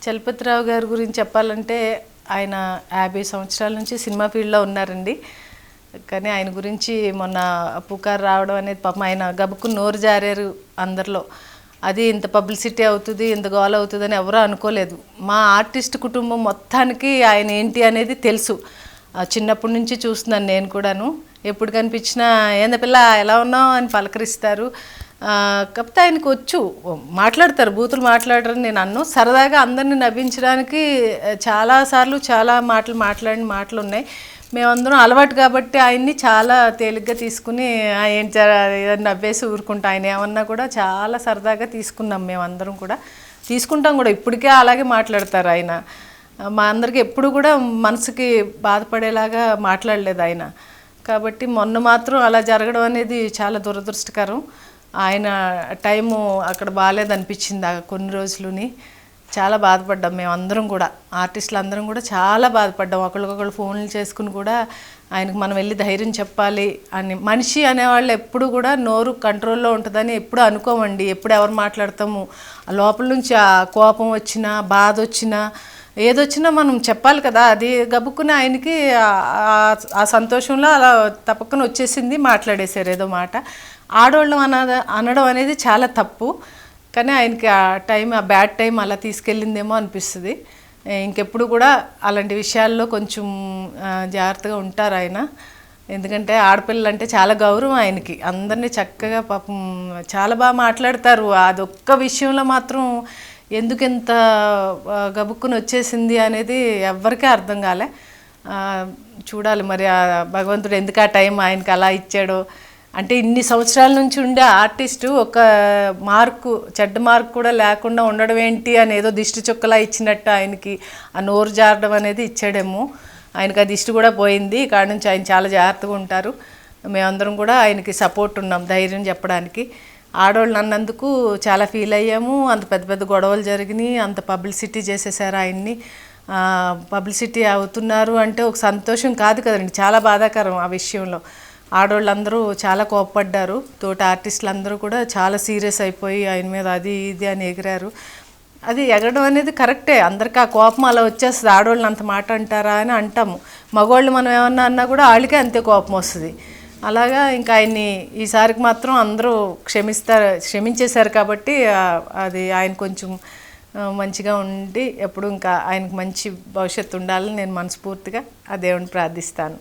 చలపతిరావు గారి గురించి చెప్పాలంటే ఆయన 50 సంవత్సరాల నుంచి సినిమా ఫీల్డ్లో ఉన్నారండి. కానీ ఆయన గురించి మొన్న పుకారు రావడం అనేది పాపం ఆయన గబుక్కుని నోరు జారారు అందరిలో. అది ఇంత పబ్లిసిటీ అవుతుంది, ఇంత గోల అవుతుందని ఎవరూ అనుకోలేదు. మా ఆర్టిస్ట్ కుటుంబం మొత్తానికి ఆయన ఏంటి అనేది తెలుసు. చిన్నప్పటి నుంచి చూస్తున్నాను నేను కూడాను. ఎప్పుడు కనిపించినా ఏంద పిల్ల ఎలా ఉన్నావు అని పలకరిస్తారు. కాకపోతే ఆయనకు వచ్చు మాట్లాడతారు, బూతులు మాట్లాడరని నేను అన్ను. సరదాగా అందరిని నవ్వించడానికి చాలాసార్లు చాలా మాట్లాడిన మాటలు ఉన్నాయి. మేమందరం అలవాటు కాబట్టి ఆయన్ని చాలా తేలిగ్గా తీసుకుని ఏంటి నవ్వేసి ఊరుకుంటాం. ఆయన ఏమన్నా కూడా చాలా సరదాగా తీసుకున్నాం, మేమందరం కూడా తీసుకుంటాం కూడా. ఇప్పటికే అలాగే మాట్లాడతారు ఆయన. మా అందరికీ ఎప్పుడు కూడా మనసుకి బాధపడేలాగా మాట్లాడలేదు ఆయన. కాబట్టి మొన్న మాత్రం అలా జరగడం అనేది చాలా దురదృష్టకరం. ఆయన టైము అక్కడ బాగాలేదనిపించింది కొన్ని రోజులుని. చాలా బాధపడ్డాం మేమందరం కూడా, ఆర్టిస్టులు అందరం కూడా చాలా బాధపడ్డాం. ఒకరికొకరు ఫోన్లు చేసుకుని కూడా ఆయనకు మనం వెళ్ళి ధైర్యం చెప్పాలి అని. మనిషి అనేవాళ్ళు ఎప్పుడు కూడా నోరు కంట్రోల్లో ఉంటుందని ఎప్పుడు అనుకోమండి. ఎప్పుడు ఎవరు మాట్లాడతాము, లోపల నుంచి ఆ కోపం వచ్చినా బాధ వచ్చినా ఏదొచ్చినా మనం చెప్పాలి కదా. అది గబుక్కుని ఆయనకి ఆ సంతోషంలో అలా తప్పకుండా వచ్చేసింది, మాట్లాడేశారు ఏదో మాట. ఆడవాళ్ళు అనడం అనేది చాలా తప్పు. కానీ ఆయనకి ఆ బ్యాడ్ టైం అలా తీసుకెళ్ళిందేమో అనిపిస్తుంది. ఇంకెప్పుడు కూడా అలాంటి విషయాల్లో కొంచెం జాగ్రత్తగా ఉంటారు ఆయన. ఎందుకంటే ఆడపిల్లలు అంటే చాలా గౌరవం ఆయనకి. అందరినీ చక్కగా పాపం చాలా బాగా మాట్లాడతారు. అదొక్క విషయంలో మాత్రం ఎందుకెంత గబుక్కుని వచ్చేసింది అనేది ఎవ్వరికీ అర్థం కాలే. చూడాలి మరి ఆ భగవంతుడు ఎందుకు ఆ టైం ఆయనకి అలా ఇచ్చాడో. అంటే ఇన్ని సంవత్సరాల నుంచి ఉండే ఆర్టిస్టు ఒక చెడ్డ మార్కు కూడా లేకుండా ఉండడం ఏంటి అని ఏదో దిష్టి చుక్కలా ఇచ్చినట్టు ఆయనకి ఆ నోరు జారడం అనేది ఇచ్చాడేమో. ఆయనకి ఆ దిష్టి కూడా పోయింది. కాడ నుంచి ఆయన చాలా జాగ్రత్తగా ఉంటారు. మేమందరం కూడా ఆయనకి సపోర్ట్ ఉన్నాం, ధైర్యం చెప్పడానికి. ఆడవాళ్ళు అన్నందుకు చాలా ఫీల్ అయ్యాము. అంత పెద్ద పెద్ద గొడవలు జరిగినాయి, అంత పబ్లిసిటీ చేసేసారు ఆయన్ని. పబ్లిసిటీ అవుతున్నారు అంటే ఒక సంతోషం కాదు కదండి, చాలా బాధాకరం ఆ విషయంలో. ఆడవాళ్ళందరూ చాలా కోప్పడ్డారు. తోటి ఆర్టిస్టులు అందరూ కూడా చాలా సీరియస్ అయిపోయి ఆయన మీద అది ఇది అని ఎగిరారు. అది ఎగరడం అనేది కరెక్టే, అందరికీ ఆ కోపం అలా వచ్చేస్తుంది. ఆడవాళ్ళని అంత మాట అంటారా అని అంటాము. మగవాళ్ళు మనం ఏమన్నా అన్నా కూడా వాళ్ళకే అంతే కోపం వస్తుంది. అలాగా ఇంకా ఆయన్ని ఈసారికి మాత్రం అందరూ క్షమించేశారు కాబట్టి అది ఆయన కొంచెం మంచిగా ఉండి ఎప్పుడు ఇంకా ఆయనకు మంచి భవిష్యత్తు ఉండాలని నేను మనస్ఫూర్తిగా ఆ దేవుని ప్రార్థిస్తాను.